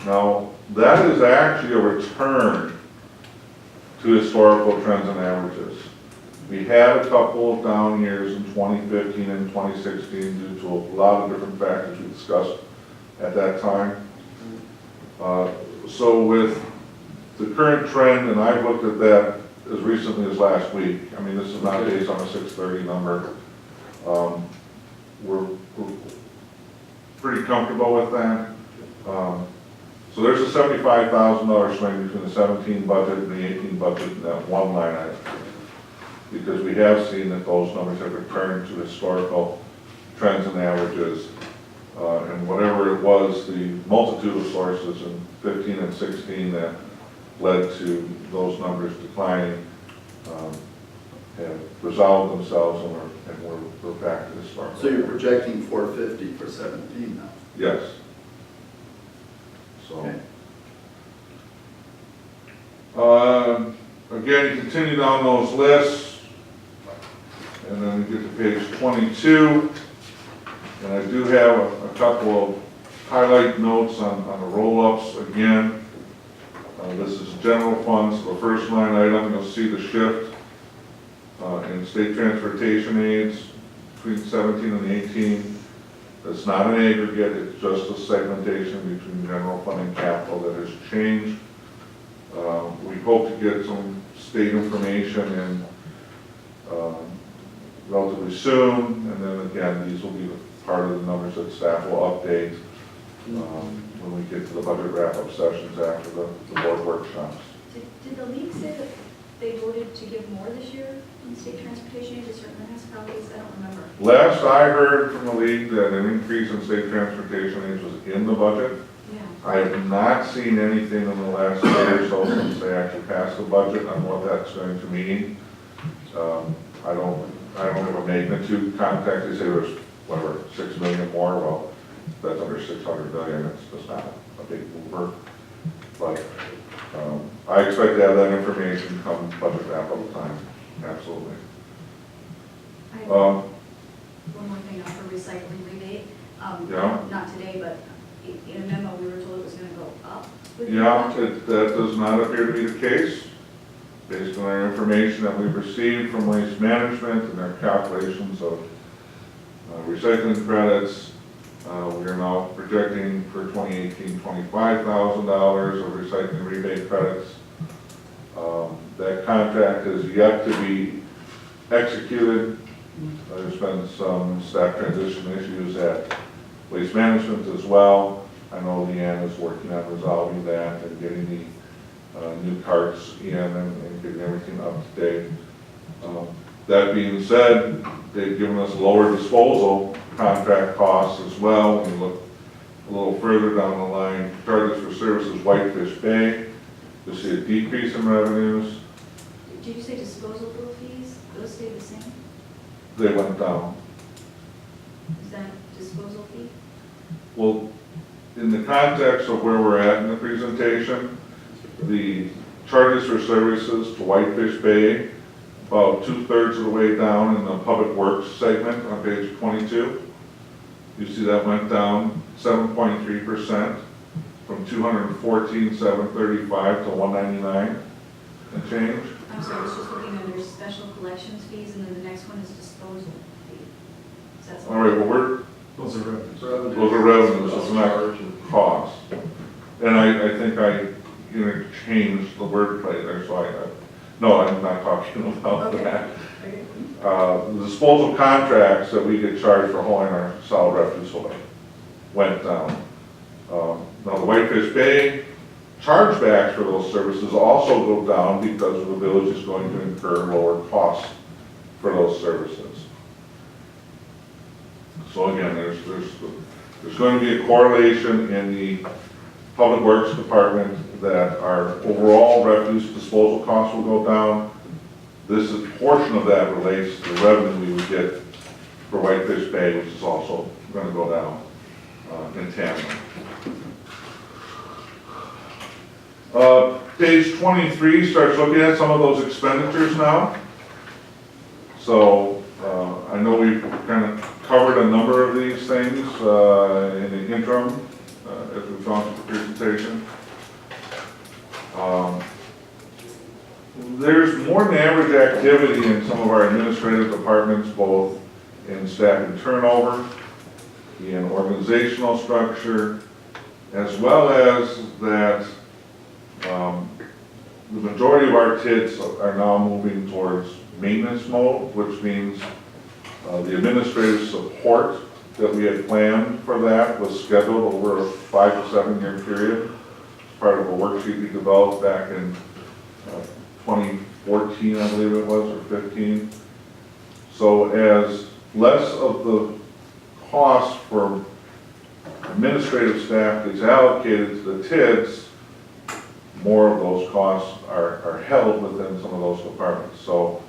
Now, that is actually a return to historical trends and averages. We had a couple of down years in 2015 and 2016 due to a lot of different factors we discussed at that time. So with the current trend, and I've looked at that as recently as last week, I mean, this is not based on a 630 number. We're pretty comfortable with that. So there's a $75,000 swing between the 17 budget and the 18 budget in that one line item. Because we have seen that those numbers have returned to historical trends and averages. And whatever it was, the multitude of sources in 15 and 16 that led to those numbers declining have resolved themselves, and we're back to historical. So you're projecting 450 for 17 now? Yes. So. Okay. Again, you continue down those lists, and then we get to page 22, and I do have a couple of highlight notes on the roll-ups again. This is general funds, the first line item, you'll see the shift in state transportation aids between 17 and 18. It's not an aggregate, it's just a segmentation between general fund and capital that has changed. We hope to get some state information in relatively soon, and then again, these will be part of the numbers that staff will update when we get to the budget wrap-up sessions after the board workshops. Did the league say that they voted to give more this year in state transportation aid to certain municipalities? I don't remember. Last I heard from the league that an increase in state transportation aids was in the budget. Yeah. I have not seen anything in the last year or so since they actually passed the budget on what that's going to mean. I don't have a magnitude contact. They say there's, whatever, 6 million more. Well, that's under 600 million. It's just not a big mover. But I expect to have that information come budget wrap-up time. Absolutely. I have Um, one more thing on the recycling rebate. Yeah. Not today, but in a memo, we were told it was going to go up. with the Yeah, budget. that does not appear to be the case. Based on our information that we've received from Waste Management and their calculations of recycling credits, we are now projecting for 2018 $25,000 of recycling rebate credits. That contract is yet to be executed. There's been some staff transition issues at Waste Management as well. I know Leanne is working on resolving that and getting the new carts in and getting everything up to date. That being said, they've given us lower disposal contract costs as well. When you look a little further down the line, charges for services Whitefish Bay, you'll see a decrease in revenues. Did you say disposal fees? Those stay the same? They went down. Is that disposal fee? Well, in the context of where we're at in the presentation, the charges for services to Whitefish Bay, about 2/3 of the way down in the Public Works segment on page 22. You see that went down 7.3% from 214,735 to 199 and change. I'm sorry, I was just looking under special collections fees, and then the next one is disposal fee. Is that All right, well, Those are revenues. those are revenues, it's not cost. And I think I interchanged the wordplay there, so no, I'm not talking about Okay. that. Okay. The disposal contracts that we get charged for hauling our solid refuse away went down. Now, the Whitefish Bay chargebacks for those services also go down because the village is going to incur lower costs for those services. So again, there's going to be a correlation in the Public Works Department that our overall refuse disposal costs will go down. This is, portion of that relates to the revenue we would get for Whitefish Bay, which is also going to go down in tandem. Page 23 starts looking at some of those expenditures now. So I know we've kind of covered a number of these things in the interim as we've gone through the presentation. compensation. There's more than average activity in some of our administrative departments, both in staff and turnover, in organizational structure, as well as that the majority of our TIDs are now moving towards maintenance mode, which means the administrative support that we had planned for that was scheduled over a 5 to 7 year period. It's part of a worksheet we developed back in 2014, I believe it was, or 15. So as less of the cost for administrative staff is allocated to the TIDs, more of those costs are held within some of those departments. So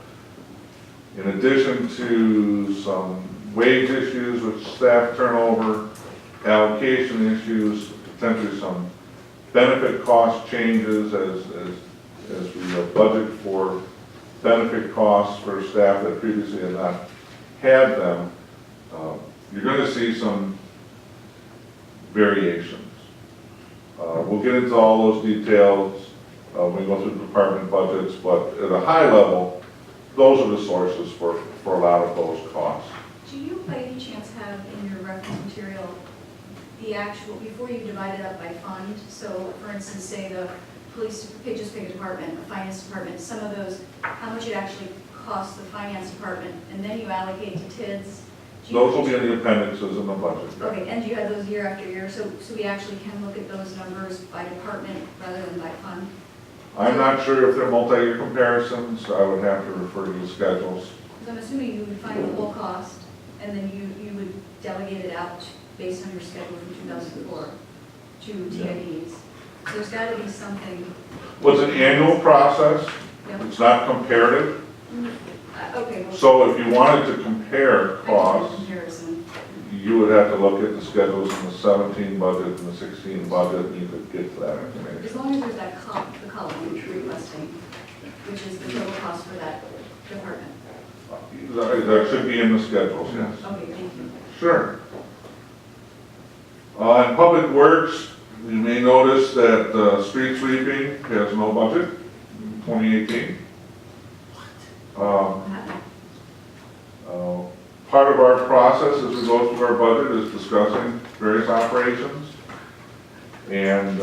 in addition to some wage issues with staff turnover, allocation issues, potentially some benefit cost changes as we budget for benefit costs for staff that previously had not had them, you're going to see some variations. We'll get into all those details when we go through department budgets, but at a high level, those are the sources for a lot of those costs. Do you by any chance have in your reference material the actual, before you divide it up by fund, so for instance, say the police, just pick a department, a finance department, some of those, how much it actually costs the finance department, and then you allocate to TIDs? Those will be in the appendixes in the budget. Okay, and do you have those year after year, so we actually can look at those numbers by department rather than by fund? I'm not sure if they're multi-year comparisons, I would have to refer to the schedules. Because I'm assuming you would find the whole cost, and then you would delegate it out based on your schedule from 2004 to TIDs. So there's got to be something. Well, it's an annual process, Yep. it's not comparative. Okay. Well, So if you wanted to compare I just costs, did a comparison. you would have to look at the schedules in the 17 budget and the 16 budget, and you could get to that As information. long as there's that the column which you're requesting, which is the total cost for that department. That should be in the schedules, yes. Okay, thank you. Sure. In Public Works, you may notice that street sweeping has no budget in 2018. What happened? Part of our process as we go through our budget is discussing various operations. And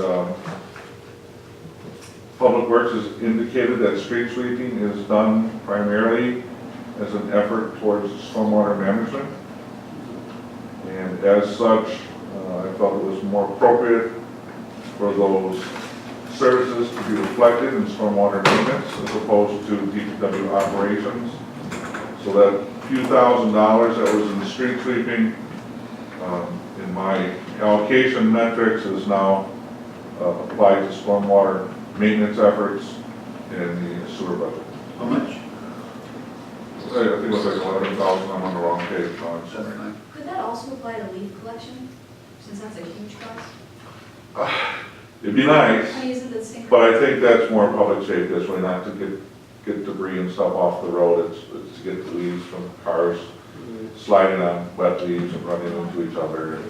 Public Works has indicated that street sweeping is done primarily as an effort towards stormwater management. And as such, I felt it was more appropriate for those services to be reflected in stormwater maintenance as opposed to DPW operations. So that few $1,000s that was in the street sweeping in my allocation metrics is now applied to stormwater maintenance efforts in the sewer budget. How much? I think it was like 11,000, I'm on the wrong page, John. That's fine. Could that also apply to leaf collection, since that's a huge cost? It'd be nice, I mean, isn't the same? but I think that's more public safety, this way, not to get debris and stuff off the road, it's to get the leaves from cars sliding on wet leaves and running into each other.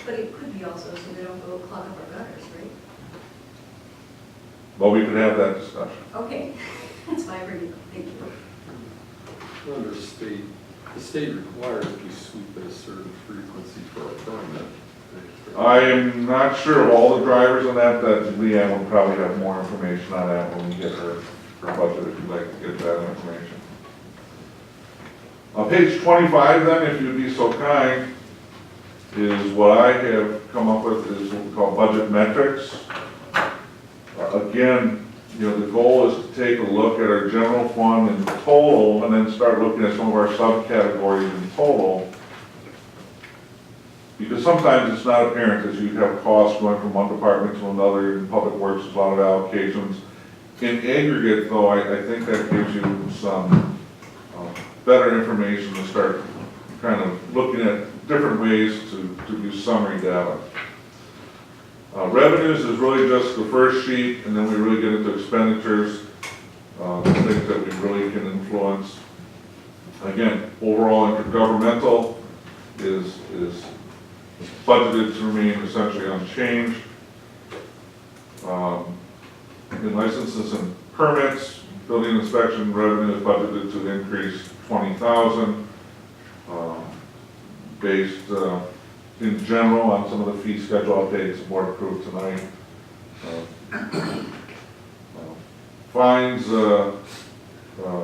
But it could be also so they don't go clog up our gutters, right? But we could have that discussion. Okay, that's why I bring it up. Thank you. Under state, the state requires you sweep at a certain frequency for a permit. I am not sure of all the drivers on that Leanne will probably have more information on that when we get her budget, if you'd like to get that information. On page 25 then, if you'd be so kind, is what I have come up with is what we call budget metrics. Again, you know, the goal is to take a look at our general fund in total and then start looking at some of our subcategories in total. Because sometimes it's not apparent as you have costs going from one department to another. In Public Works, there's a lot of allocations. In aggregate, though, I think that gives you some better information to start kind of looking at different ways to do summary data. Revenues is really just the first sheet, and then we really get into expenditures, things that we really can influence. Again, overall intergovernmental is budgeted to remain essentially unchanged. In licenses and permits, building inspection revenue is budgeted to increase 20,000, based in general on some of the fee schedule updates the board approved tonight. Fines,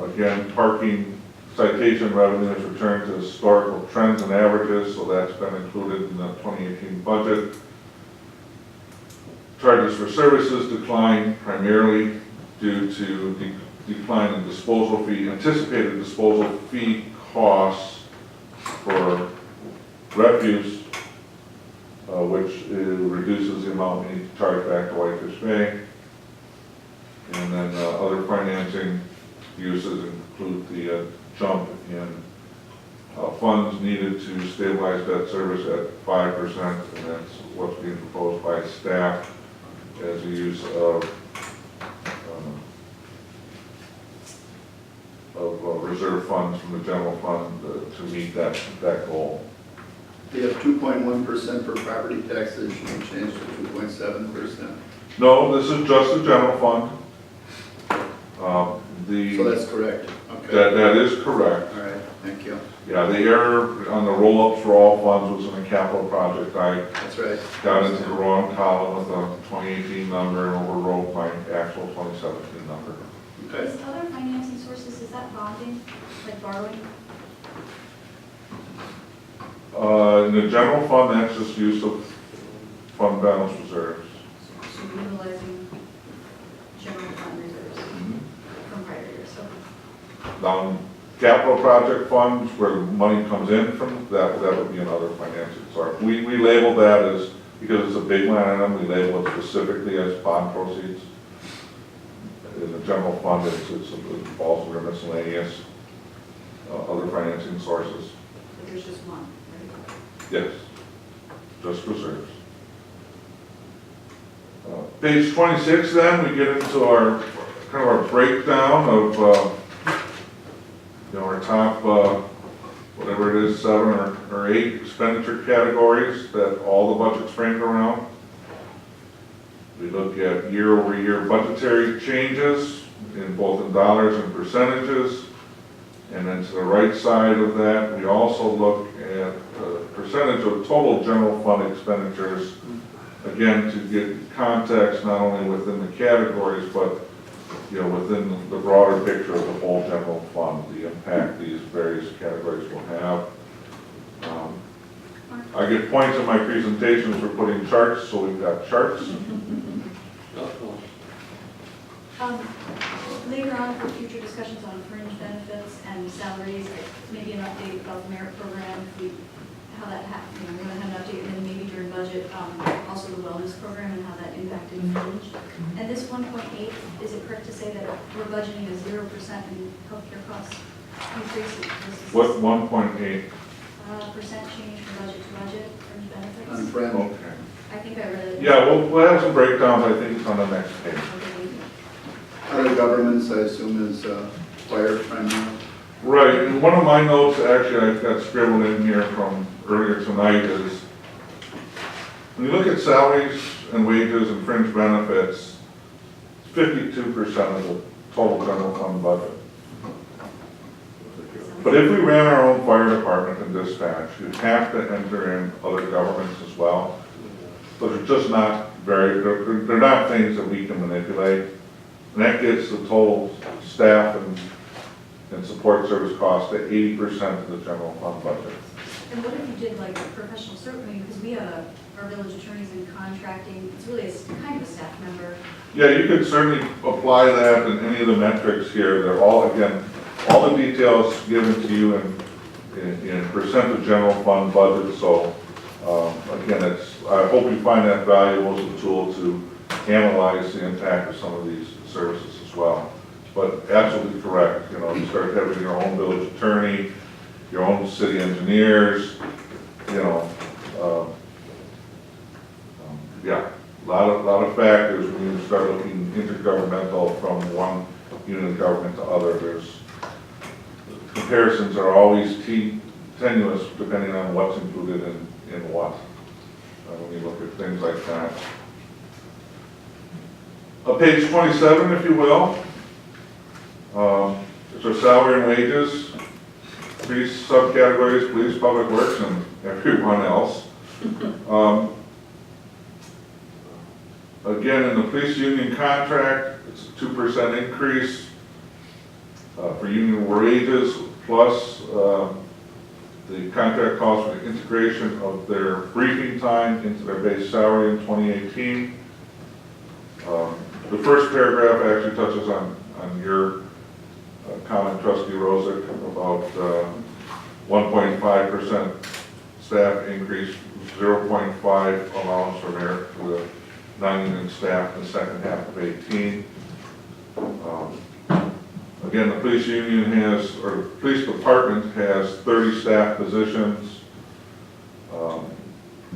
again, parking citation revenue is returned to historical trends and averages, so that's been included in the 2018 budget. Charges for services decline primarily due to decline in disposal fee, anticipated disposal fee costs for refuse, which reduces the amount we need to charge back to Whitefish Bay. And then other financing uses include the jump in funds needed to stabilize debt service at 5%, and that's what's being proposed by staff as a use of reserve funds from the general fund to meet that goal. You have 2.1% for property taxes, you can change to 2.7%. No, this is just the general fund. So that's correct, okay. That is correct. All right, thank you. Yeah, the error on the roll-ups for all funds was in a capital project. I That's right. got into the wrong column with a 2018 number and overwrote my actual 2017 number. Okay. Is other financing sources, is that bonding, like borrowing? In the general fund, that's just use of fund balance reserves. So utilizing general fund reserves from prior years, so. Capital project funds, where the money comes in from, that would be another financing source. We label that as, because it's a big line item, we label it specifically as bond proceeds. In the general fund, it falls under miscellaneous, other financing sources. But there's just one, right? Yes, just reserves. Page 26 then, we get into our, kind of our breakdown of, our top, whatever it is, 7 or 8 expenditure categories that all the budget's framed around. We look at year-over-year budgetary changes in both in dollars and percentages. And then to the right side of that, we also look at the percentage of total general fund expenditures, again, to get context not only within the categories, but within the broader picture of the whole general fund, the impact these various categories will have. I get points in my presentations for putting charts, so we've got charts. Later on for future discussions on fringe benefits and salaries, maybe an update about the merit program, how that happened, we're going to have an update, and then maybe during budget, also the wellness program and how that impacted fringe. And this 1.8, is it correct to say that we're budgeting a 0% in healthcare costs increase? What 1.8? Percent change from budget to budget, fringe benefits? On friend, Okay. I think I read it. Yeah, we'll have some breakdowns. I think it's on the next page. Okay, thank you. other governments, I assume, is fire primarily. Right, and one of my notes, actually, I've got scribbled in here from earlier tonight is, when you look at salaries and wages and fringe benefits, 52% of the total general fund budget. But if we ran our own fire department and dispatch, you'd have to enter in other governments as well. But they're just not they're not things that we can manipulate. And that gets the total staff and support service cost to 80% of the general fund budget. And what if you did like a professional service, because we have our village attorneys in contracting, it's really kind of a staff member. Yeah, you could certainly apply that in any of the metrics here. They're all, again, all the details given to you in percent of general fund budget. So again, I hope you find that valuable as a tool to analyze the impact of some of these services as well. But absolutely correct, you start having your own village attorney, your own city engineers, yeah, a lot of factors when you start looking intergovernmental from one unit of government to other. There's comparisons are always tenuous depending on what's included in what when you look at things like that. Page 27, if you will. It's our salary and wages, 3 subcategories, police, public works, and everyone else. Again, in the police union contract, it's a 2% increase for union wages, plus the contract calls for the integration of their briefing time into their base salary in 2018. The first paragraph actually touches on your comment, Trustee Rosick, about 1.5% staff increase, 0.5 allowance for merit for the non-union staff in the second half of 18. Again, the police union has, or the police department has 30 staff positions.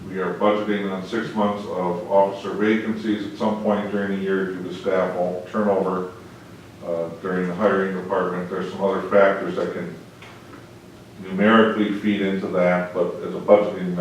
We are budgeting on 6 months of officer vacancies at some point during the year due to staff turnover during the hiring department. There's some other factors that can numerically feed into that, but as a budgeting